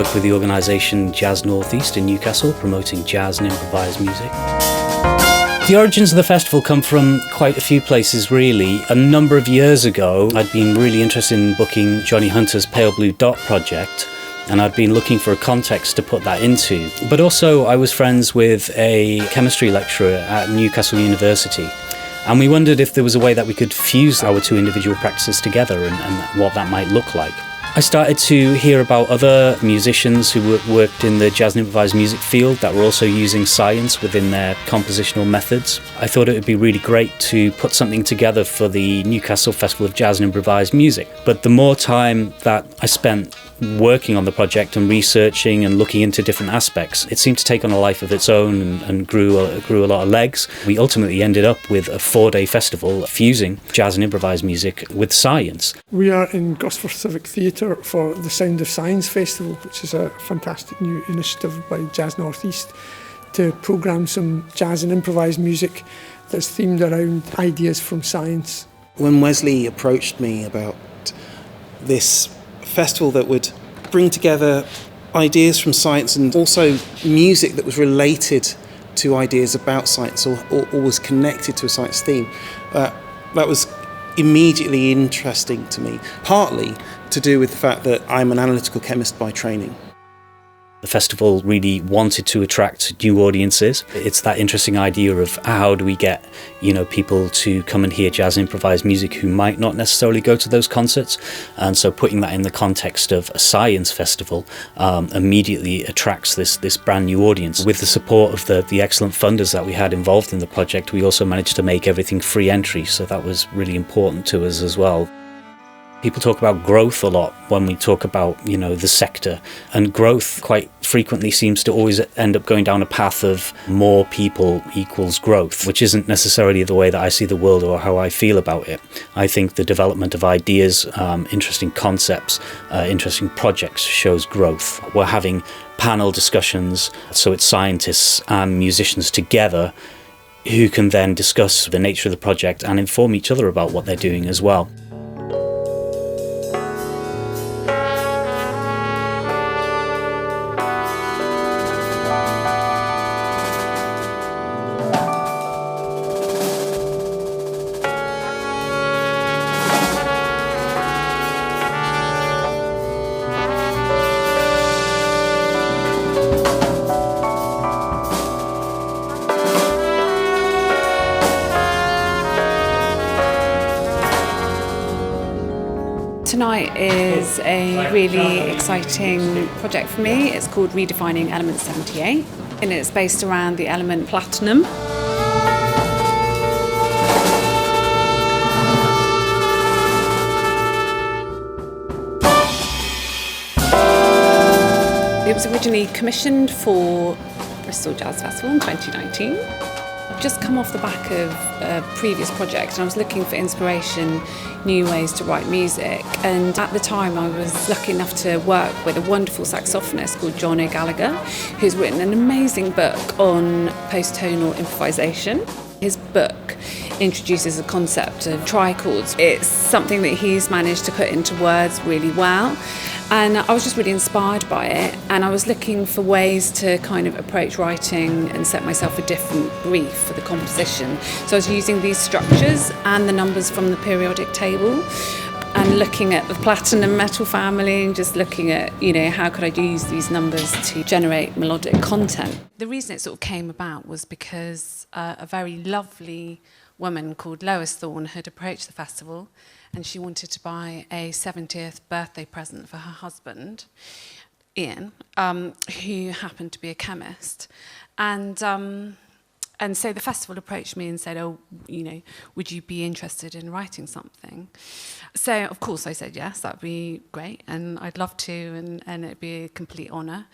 work with the organisation Jazz North East in Newcastle, promoting jazz and improvised music. The origins of the festival come from quite a few places, really. A number of years ago, I'd been really interested in booking Johnny Hunter's Pale Blue Dot project, and I'd been looking for a context to put that into. But also, I was friends with a chemistry lecturer at Newcastle University, and we wondered if there was a way that we could fuse our two individual practices together and what that might look like. I started to hear about other musicians who worked in the jazz and improvised music field that were also using science within their compositional methods. I thought it would be really great to put something together for the Newcastle Festival of Jazz and Improvised Music. But the more time that I spent working on the project and researching and looking into different aspects, it seemed to take on a life of its own and grew a lot of legs. We ultimately ended up with a 4-day festival fusing jazz and improvised music with science. We are in Gosforth Civic Theatre for the Sound of Science Festival, which is a fantastic new initiative by Jazz North East to programme some jazz and improvised music that's themed around ideas from science. When Wesley approached me about this festival that would bring together ideas from science and also music that was related to ideas about science or was connected to a science theme, that was immediately interesting to me, partly to do with the fact that I'm an analytical chemist by training. The festival really wanted to attract new audiences. It's that interesting idea of how do we get, people to come and hear jazz and improvised music who might not necessarily go to those concerts. And so putting that in the context of a science festival immediately attracts this brand new audience. With the support of the excellent funders that we had involved in the project, we also managed to make everything free entry. So that was really important to us as well. People talk about growth a lot when we talk about, the sector, and growth quite frequently seems to always end up going down a path of more people equals growth, which isn't necessarily the way that I see the world or how I feel about it. I think the development of ideas, interesting concepts, interesting projects shows growth. We're having panel discussions, so it's scientists and musicians together who can then discuss the nature of the project and inform each other about what they're doing as well. Tonight is a really exciting project for me. It's called Redefining Element 78, and it's based around the element platinum. It was originally commissioned for Bristol Jazz Festival in 2019. I've just come off the back of a previous project and I was looking for inspiration, new ways to write music, and at the time I was lucky enough to work with a wonderful saxophonist called John O'Gallagher, who's written an amazing book on post-tonal improvisation. His book introduces a concept of trichords. It's something that he's managed to put into words really well. And I was just really inspired by it, and I was looking for ways to kind of approach writing and set myself a different brief for the composition. So I was using these structures and the numbers from the periodic table and looking at the platinum metal family and just looking at, how could I use these numbers to generate melodic content. The reason it sort of came about was because a very lovely woman called Lois Thorne had approached the festival, and she wanted to buy a 70th birthday present for her husband, Ian, who happened to be a chemist. And so the festival approached me and said, would you be interested in writing something? So, of course, I said yes, that would be great, and I'd love to, and it'd be a complete honour.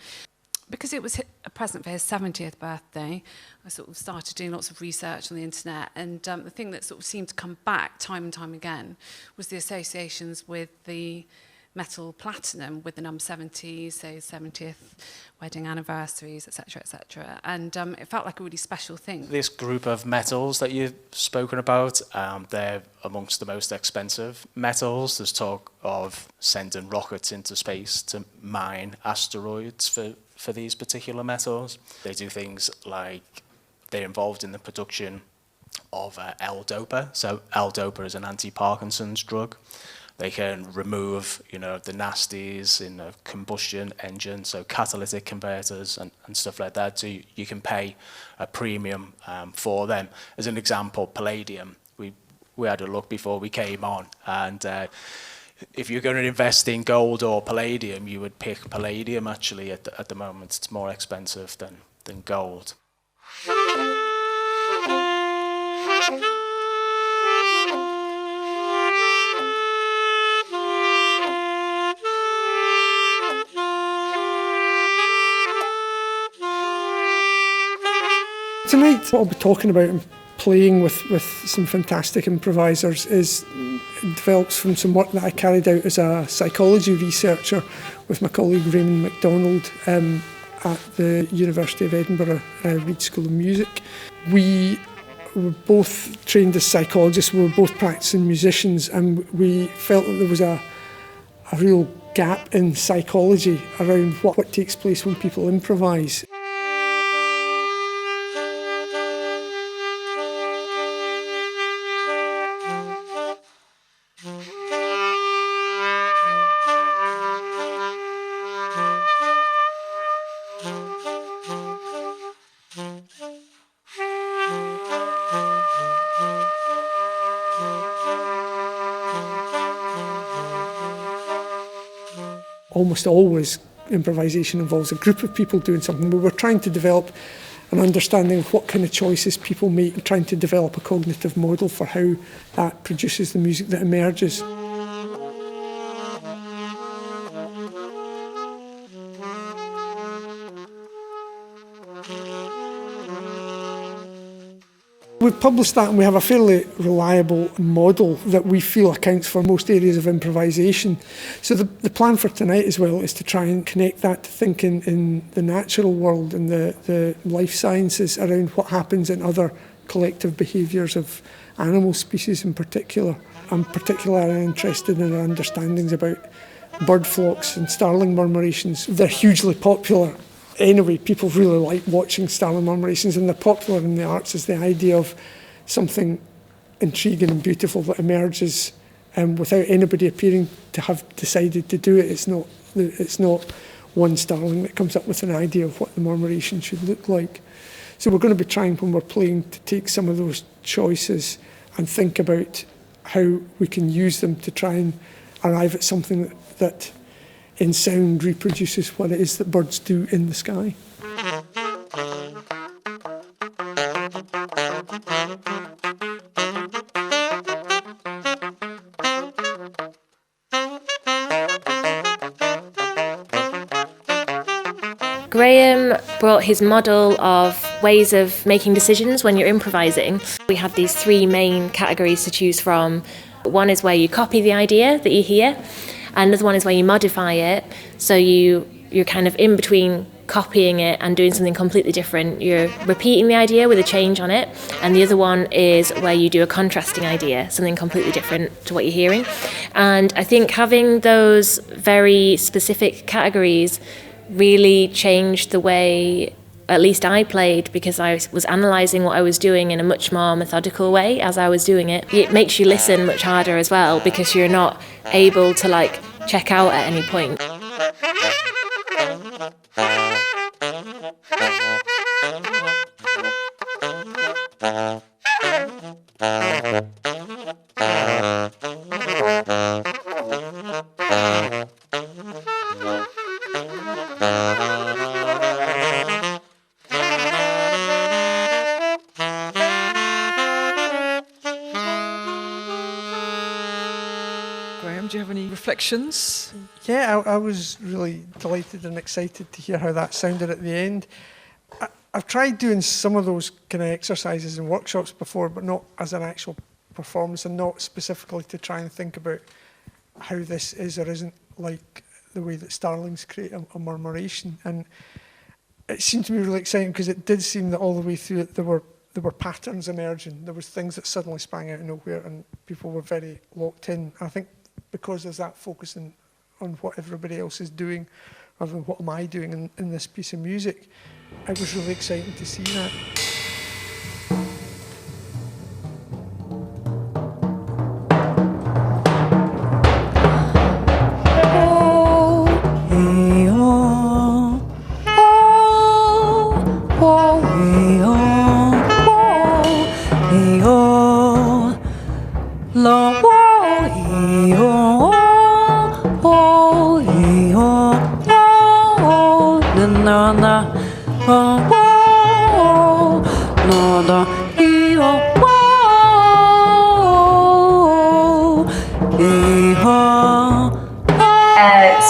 Because it was a present for his 70th birthday, I sort of started doing lots of research on the internet, and the thing that sort of seemed to come back time and time again was the associations with the metal platinum with the number 70, so 70th wedding anniversaries, etc., etc. And it felt like a really special thing. This group of metals that you've spoken about, they're amongst the most expensive metals. There's talk of sending rockets into space to mine asteroids for these particular metals. They do things like they're involved in the production of L-Dopa. So L-Dopa is an anti-Parkinson's drug. They can remove, the nasties in a combustion engine, so catalytic converters and stuff like that. So you can pay a premium for them. As an example, palladium. We had a look before we came on, and if you're going to invest in gold or palladium, you would pick palladium. Actually, at the moment, it's more expensive than gold. Tonight, what I'll be talking about and playing with some fantastic improvisers develops from some work that I carried out as a psychology researcher with my colleague Raymond MacDonald at the University of Edinburgh Reed School of Music. We were both trained as psychologists, we were both practicing musicians, and we felt that there was a real gap in psychology around what takes place when people improvise. Almost always improvisation involves a group of people doing something. We were trying to develop an understanding of what kind of choices people make and trying to develop a cognitive model for how that produces the music that emerges. We've published that and we have a fairly reliable model that we feel accounts for most areas of improvisation. So the plan for tonight as well is to try and connect that to thinking in the natural world and the life sciences around what happens in other collective behaviours of animal species in particular. I'm particularly interested in our understandings about bird flocks and starling murmurations. They're hugely popular. Anyway, people really like watching starling murmurations, and they're popular in the arts as the idea of something intriguing and beautiful that emerges without anybody appearing to have decided to do it. It's not one starling that comes up with an idea of what the murmuration should look like. So we're going to be trying, when we're playing, to take some of those choices and think about how we can use them to try and arrive at something that in sound reproduces what it is that birds do in the sky. Graham brought his model of ways of making decisions when you're improvising. We have these three main categories to choose from. One is where you copy the idea that you hear. Another one is where you modify it, so you're kind of in between copying it and doing something completely different. You're repeating the idea with a change on it. And the other one is where you do a contrasting idea, something completely different to what you're hearing. And I think having those very specific categories really changed the way at least I played, because I was analysing what I was doing in a much more methodical way as I was doing it. It makes you listen much harder as well, because you're not able to check out at any point. Do you have any reflections? Yeah, I was really delighted and excited to hear how that sounded at the end. I've tried doing some of those kind of exercises in workshops before, but not as an actual performance, and not specifically to try and think about how this is or isn't like the way that starlings create a murmuration. And it seemed to me really exciting because it did seem that all the way through it there were patterns emerging. There was things that suddenly sprang out of nowhere and people were very locked in. I think because there's that focus on what everybody else is doing rather than what am I doing in this piece of music, it was really exciting to see that.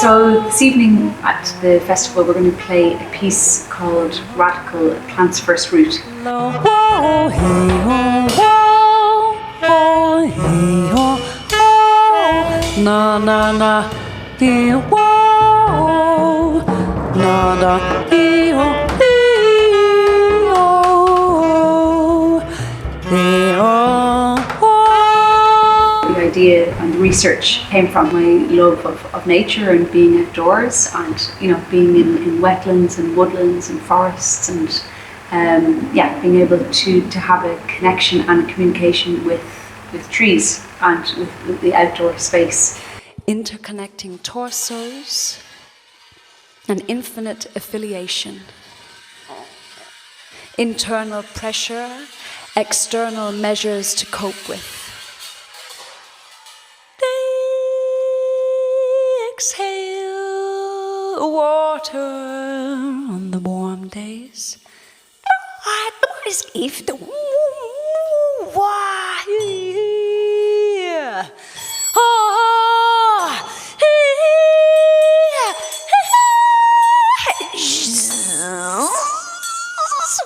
So this evening at the festival we're going to play a piece called Radical Plant's First Root. The idea and the research came from my love of nature and being outdoors, and being in wetlands and woodlands and forests, and being able to have a connection and communication with trees and with the outdoor space. Interconnecting torsos, an infinite affiliation, internal pressure, external measures to cope with. They exhale water on the warm days.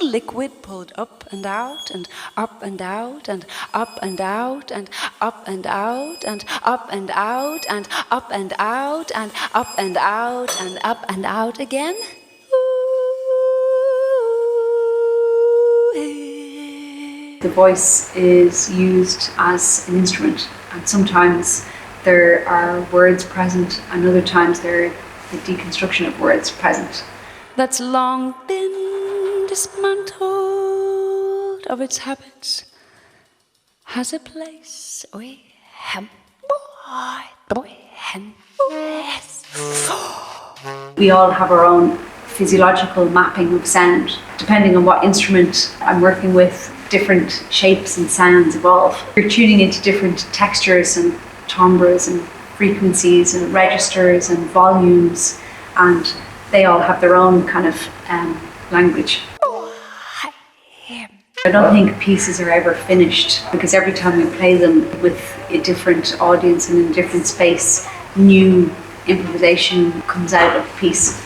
Liquid pulled up and out and up and out and up and out and up and out and up and out and up and out and up and out and up and out again. The voice is used as an instrument, and sometimes there are words present and other times there are the deconstruction of words present. That's long been dismantled of its habits, has a place. We all have our own physiological mapping of sound. Depending on what instrument I'm working with, different shapes and sounds evolve. You're tuning into different textures and timbres and frequencies and registers and volumes, and they all have their own kind of language. I don't think pieces are ever finished, because every time we play them with a different audience and in a different space, new improvisation comes out of the piece.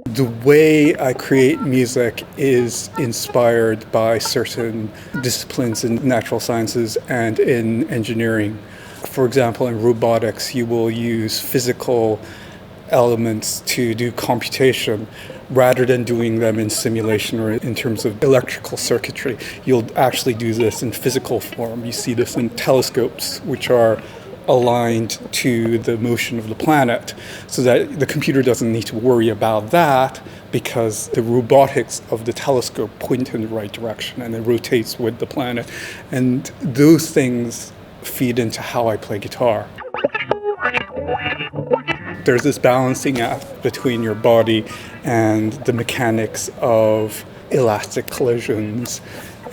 The way I create music is inspired by certain disciplines in natural sciences and in engineering. For example, in robotics, you will use physical elements to do computation rather than doing them in simulation or in terms of electrical circuitry. You'll actually do this in physical form. You see this in telescopes, which are aligned to the motion of the planet, so that the computer doesn't need to worry about that, because the robotics of the telescope point in the right direction and it rotates with the planet. And those things feed into how I play guitar. There's this balancing act between your body and the mechanics of elastic collisions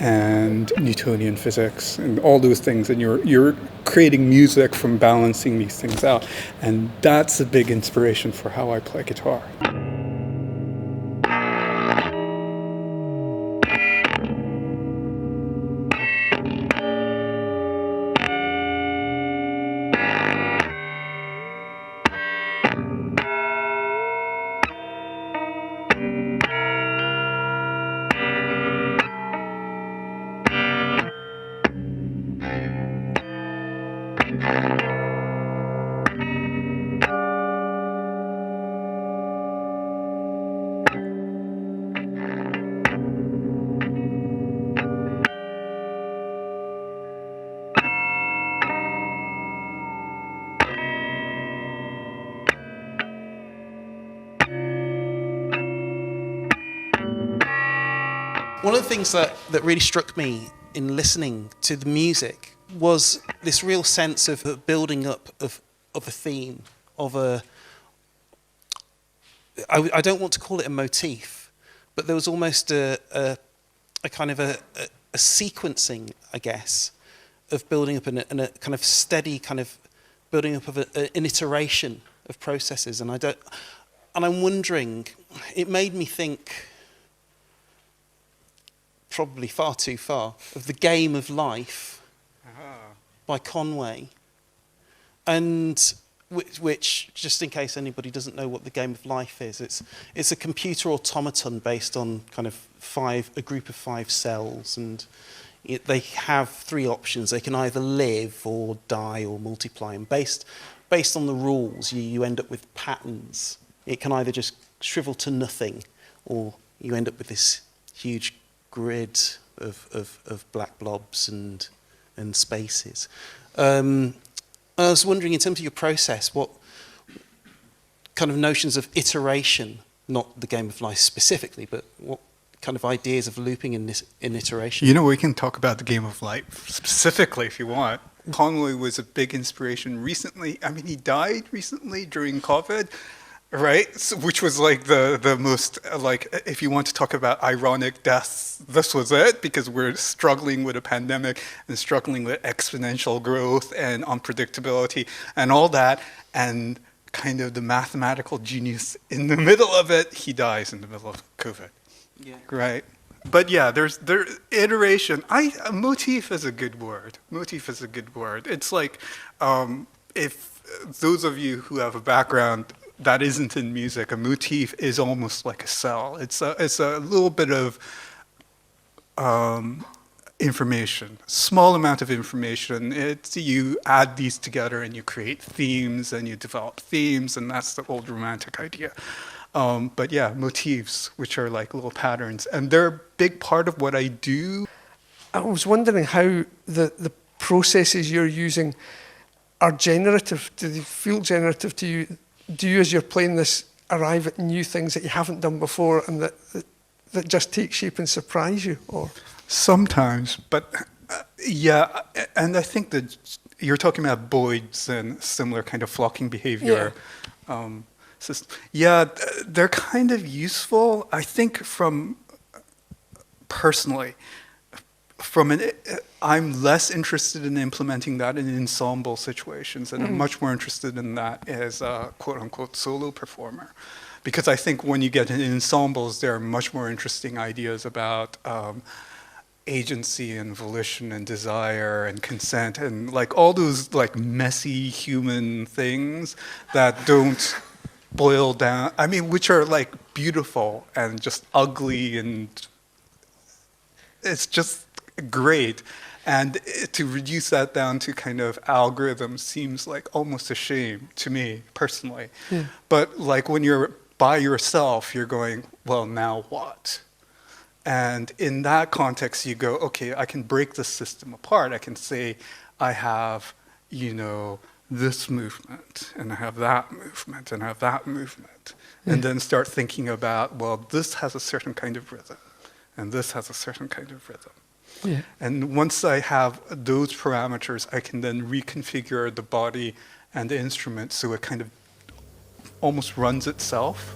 and Newtonian physics and all those things, and you're creating music from balancing these things out, and that's a big inspiration for how I play guitar. One of the things that really struck me in listening to the music was this real sense of the building up of a theme, of I don't want to call it a motif, but there was almost a kind of a sequencing, I guess, of building up and a kind of steady kind of building up of an iteration of processes. And I'm wondering, it made me think, probably far too far, of The Game of Life by Conway, and which, just in case anybody doesn't know what The Game of Life is, it's a computer automaton based on kind of a group of 5 cells, and they have 3 options. They can either live or die or multiply, and based on the rules, you end up with patterns. It can either just shrivel to nothing, or you end up with this huge grid of black blobs and spaces. I was wondering, in terms of your process, what kind of notions of iteration, not The Game of Life specifically, but what kind of ideas of looping in iteration? You know, we can talk about The Game of Life specifically if you want. Conway was a big inspiration recently. I mean, he died recently during COVID, right? So, which was like the most, like, if you want to talk about ironic deaths, this was it, because we're struggling with a pandemic and struggling with exponential growth and unpredictability and all that, and kind of the mathematical genius in the middle of it, he dies in the middle of COVID. Yeah. Right? But yeah, there's iteration. A motif is a good word. Motif is a good word. It's like, if those of you who have a background that isn't in music, a motif is almost like a cell. It's a little bit of information, small amount of information. You add these together and you create themes and you develop themes, and that's the old romantic idea. But yeah, motifs, which are like little patterns, and they're a big part of what I do. I was wondering how the processes you're using are generative. Do they feel generative to you? Do you, as you're playing this, arrive at new things that you haven't done before and that just take shape and surprise you? Or sometimes, but yeah, and I think that you're talking about Boyd's and similar kind of flocking behavior. Yeah, they're kind of useful. I think personally, I'm less interested in implementing that in ensemble situations, and I'm much more interested in that as a quote-unquote solo performer. Because I think when you get in ensembles, there are much more interesting ideas about agency and volition and desire and consent and like all those like messy human things that don't boil down, I mean, which are like beautiful and just ugly, and it's just great. And to reduce that down to kind of algorithms seems like almost a shame to me personally. Yeah. But like when you're by yourself, you're going, well, now what? And in that context, you go, okay, I can break the system apart. I can say, I have, this movement, and I have that movement, and I have that movement. Yeah. And then start thinking about, well, this has a certain kind of rhythm, and this has a certain kind of rhythm. Yeah. And once I have those parameters, I can then reconfigure the body and the instrument so it kind of almost runs itself.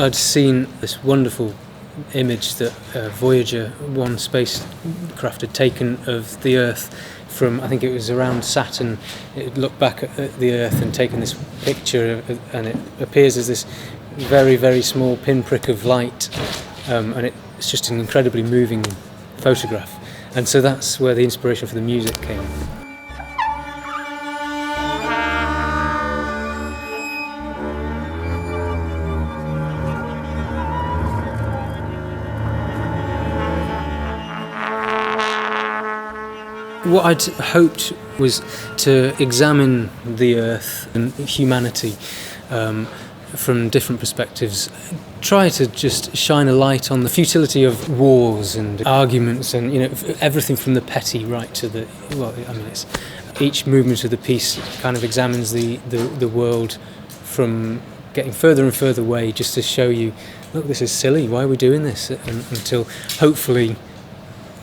I'd seen this wonderful image that Voyager 1 spacecraft had taken of the Earth from, I think it was around Saturn. It had looked back at the Earth and taken this picture, and it appears as this very, very small pinprick of light, and it's just an incredibly moving photograph. And so that's where the inspiration for the music came. What I'd hoped was to examine the Earth and humanity from different perspectives, try to just shine a light on the futility of wars and arguments, and everything from the petty right to the each movement of the piece kind of examines the world from getting further and further away, just to show you, look, this is silly, why are we doing this, until hopefully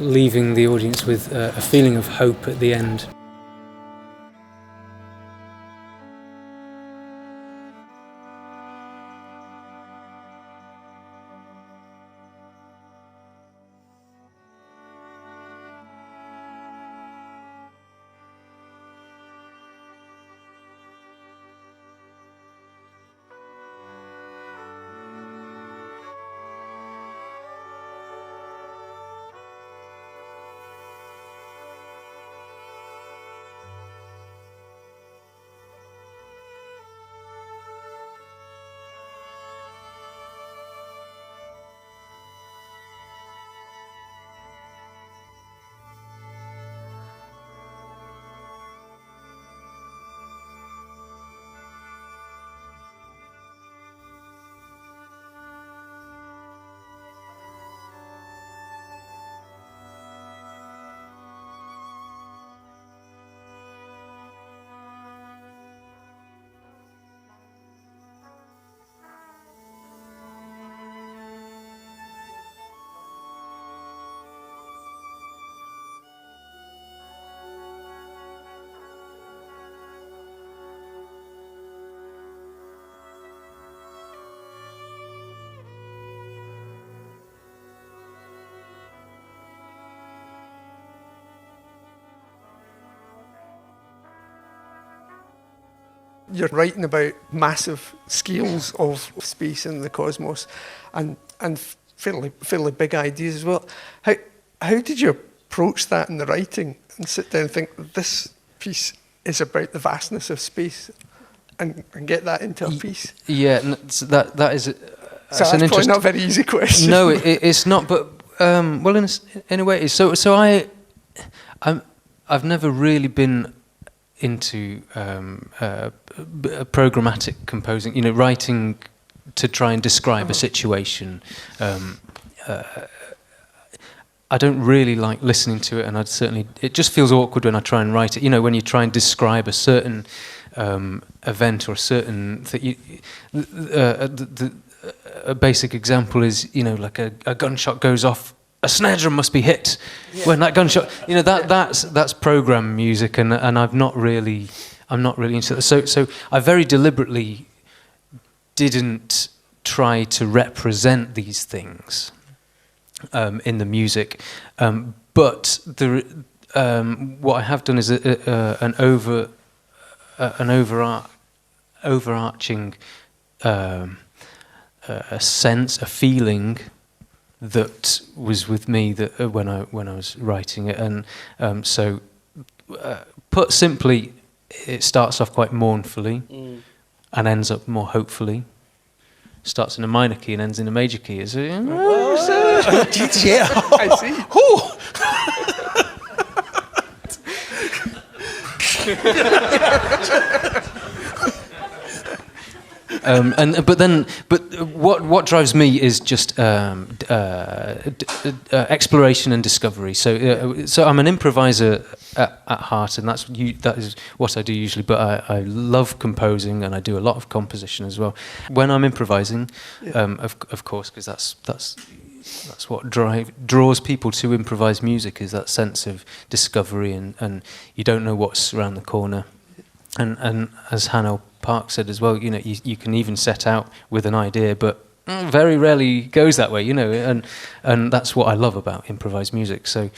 leaving the audience with a feeling of hope at the end. You're writing about massive scales of space and the cosmos, and fairly big ideas as well. How did you approach that in the writing and sit down and think, this piece is about the vastness of space, and get that into a piece? Yeah, that is. That's an probably not a very easy question. No, it's not. But well, in a way, it is. So I've never really been into programmatic composing, writing to try and describe a situation. I don't really like listening to it, and it just feels awkward when I try and write it. When you try and describe a certain event or a certain thing. A basic example is, like a gunshot goes off, a snare drum must be hit when that gunshot. That's program music, and I'm not really into that. So I very deliberately didn't try to represent these things in the music, but what I have done is an overarching a sense, a feeling that was with me that when I was writing it, and so put simply, it starts off quite mournfully and ends up more hopefully. Starts in a minor key and ends in a major key. Is it? Yeah, I see. But what drives me is just exploration and discovery. So I'm an improviser at heart, and that is what I do usually. But I love composing, and I do a lot of composition as well. When I'm improvising, of course, because that's what draws people to improvised music, is that sense of discovery, and you don't know what's around the corner. And as Hanno Park said as well, you can even set out with an idea, but very rarely goes that way, you know, and that's what I love about improvised music. So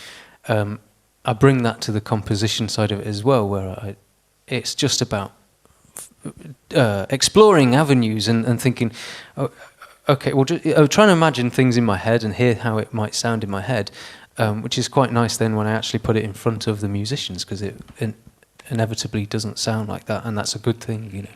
I bring that to the composition side of it as well, where it's just about exploring avenues and thinking, oh, okay, well, I'm trying to imagine things in my head and hear how it might sound in my head, which is quite nice then when I actually put it in front of the musicians, because it inevitably doesn't sound like that, and that's a good thing, you know.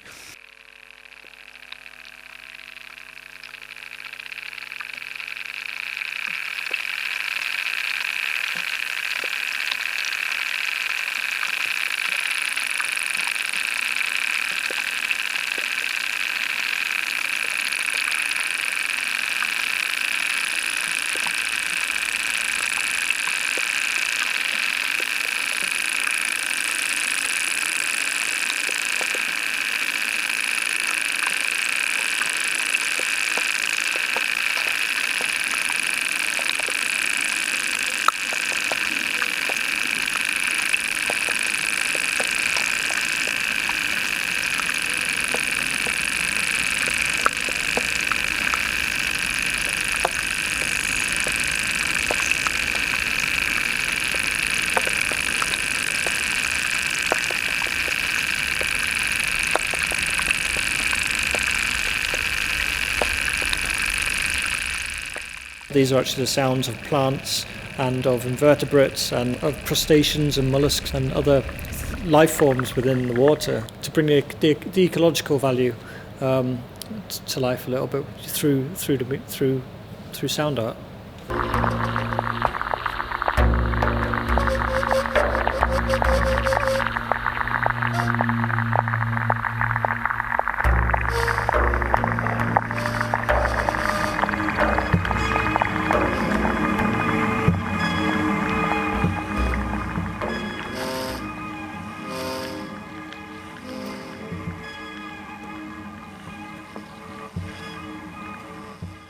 These are actually the sounds of plants and of invertebrates and of crustaceans and mollusks and other life forms within the water, to bring the ecological value to life a little bit through sound art.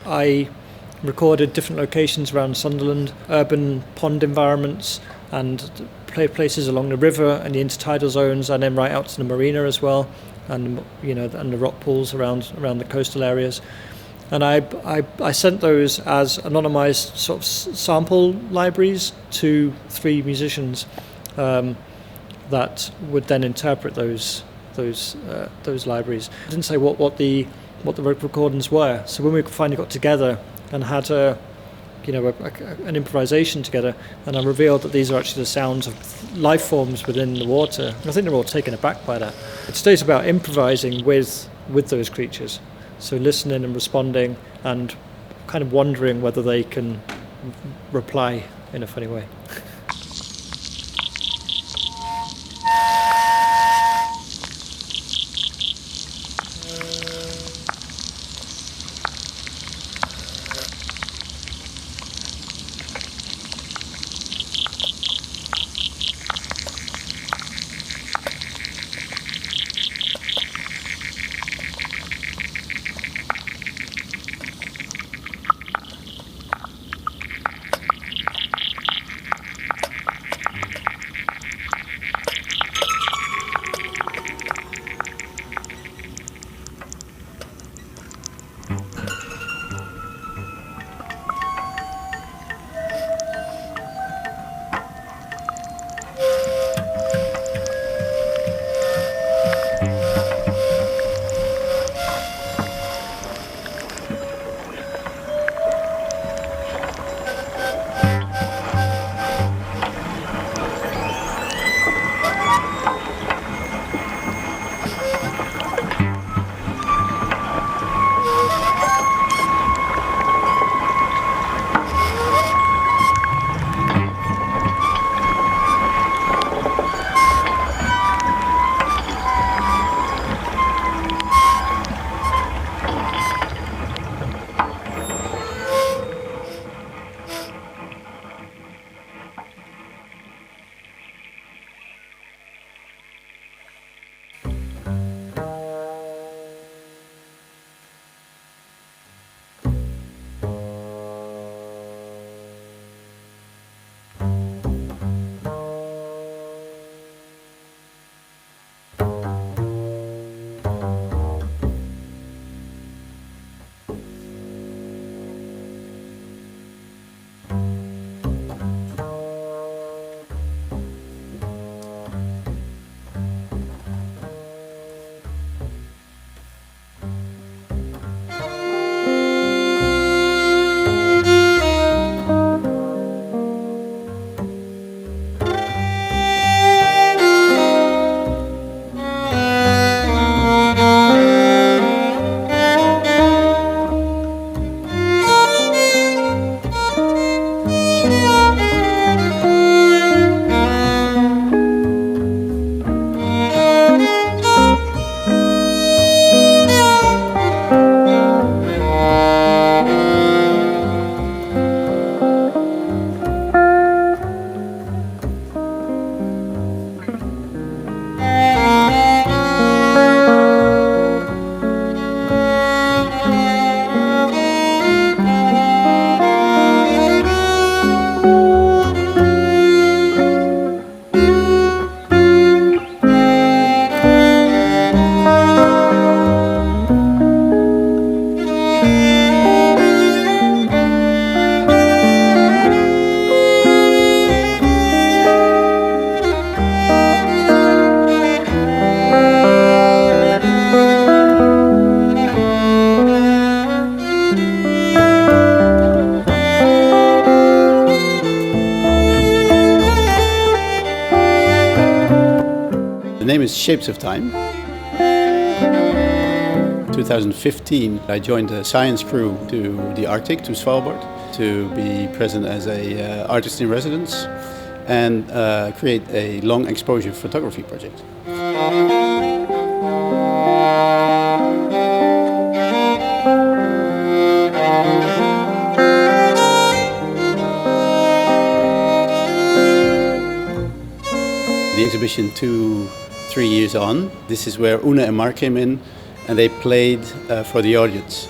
I recorded different locations around Sunderland, urban pond environments and places along the river and the intertidal zones, and then right out to the marina as well, and and the rock pools around the coastal areas. And I sent those as anonymized sort of sample libraries to 3 musicians that would then interpret those libraries. I didn't say what the recordings were. So when we finally got together and had an improvisation together, and I revealed that these are actually the sounds of life forms within the water, I think they're all taken aback by that. Today's about improvising with those creatures. So listening and responding and kind of wondering whether they can reply in a funny way. name is Shapes of Time. 2015, I joined a science crew to the Arctic, to Svalbard, to be present as a artist in residence and create a long exposure photography project. The exhibition 2-3 years on, this is where Una and Mark came in and they played for the audience.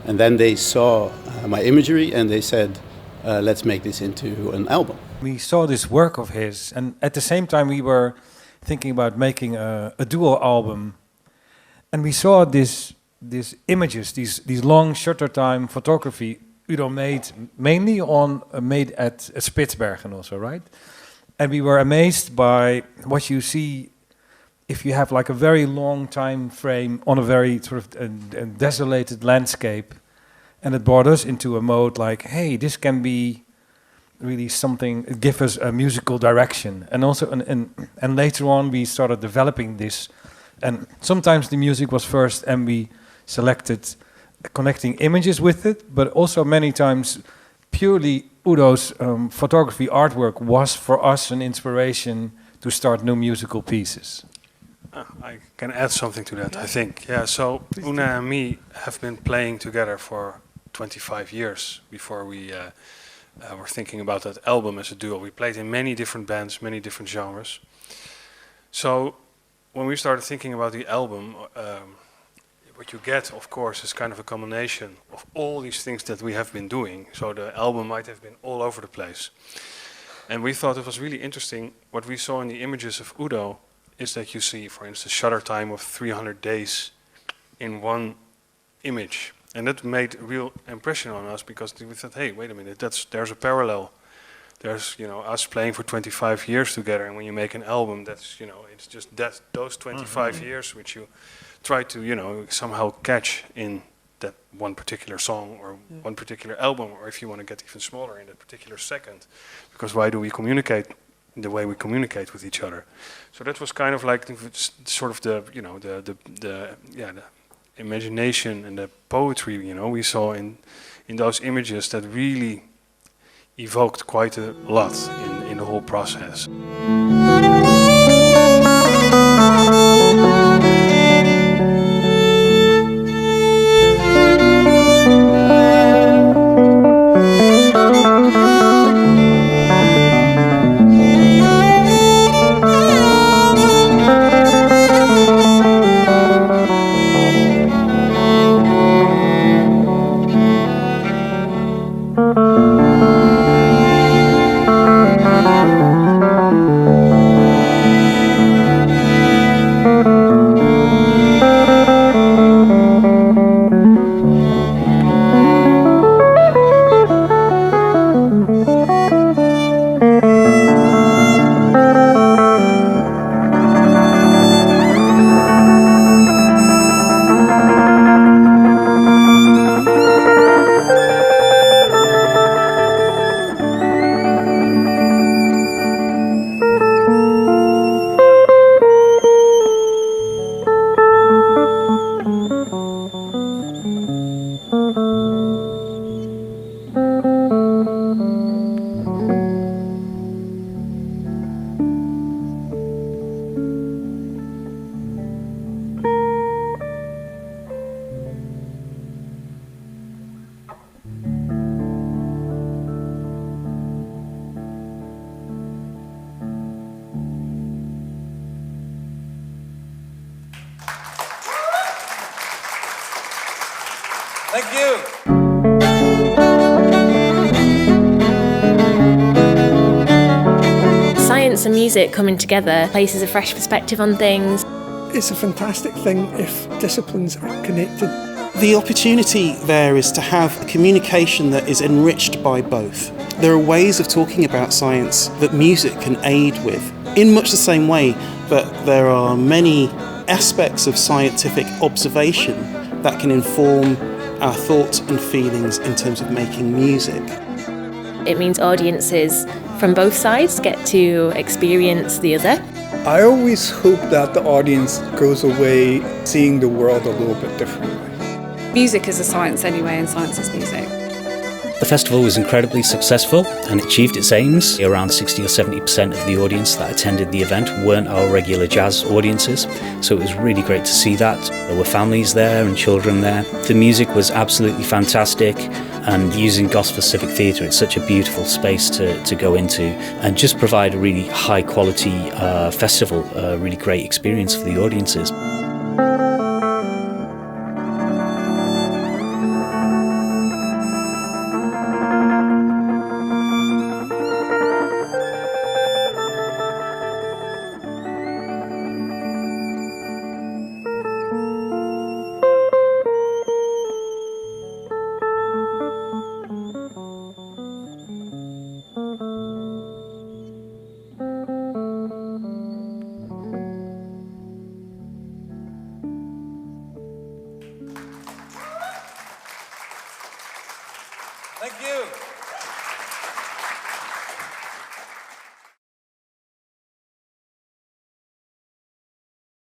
And then they saw my imagery and they said, let's make this into an album. We saw this work of his, and at the same time we were thinking about making a dual album. And we saw these images, these long shutter time photography Udo made mainly made at Spitsbergen also, right? And we were amazed by what you see if you have like a very long time frame on a very sort of desolated landscape. And it brought us into a mode like, hey, this can be really something, give us a musical direction. And also, and later on we started developing this. And sometimes the music was first and we selected connecting images with it, but also many times purely Udo's photography artwork was for us an inspiration to start new musical pieces. I can add something to that, I think. Yeah, so Una and me have been playing together for 25 years before we were thinking about that album as a duo. We played in many different bands, many different genres. So when we started thinking about the album, what you get, of course, is kind of a combination of all these things that we have been doing. So the album might have been all over the place. And we thought it was really interesting. What we saw in the images of Udo is that you see, for instance, shutter time of 300 days in one image. And that made a real impression on us because we thought, hey, wait a minute, there's a parallel. There's, us playing for 25 years together, and when you make an album, that's, it's just those 25 years which you try to, somehow catch in that one particular song or one particular album, or if you want to get even smaller, in that particular second. Because why do we communicate the way we communicate with each other? So that was kind of like sort of the imagination and the poetry, we saw in those images that really evoked quite a lot in the whole process. Thank you. Science and music coming together places a fresh perspective on things. It's a fantastic thing if disciplines are connected. The opportunity there is to have a communication that is enriched by both. There are ways of talking about science that music can aid with, in much the same way that there are many aspects of scientific observation that can inform our thoughts and feelings in terms of making music. It means audiences from both sides get to experience the other. I always hope that the audience goes away seeing the world a little bit differently. Music is a science anyway, and science is music. The festival was incredibly successful and achieved its aims. Around 60 or 70% of the audience that attended the event weren't our regular jazz audiences, so it was really great to see that. There were families there and children there. The music was absolutely fantastic, and using Gosforth Civic Theatre, it's such a beautiful space to go into and just provide a really high quality festival, a really great experience for the audiences. Thank you.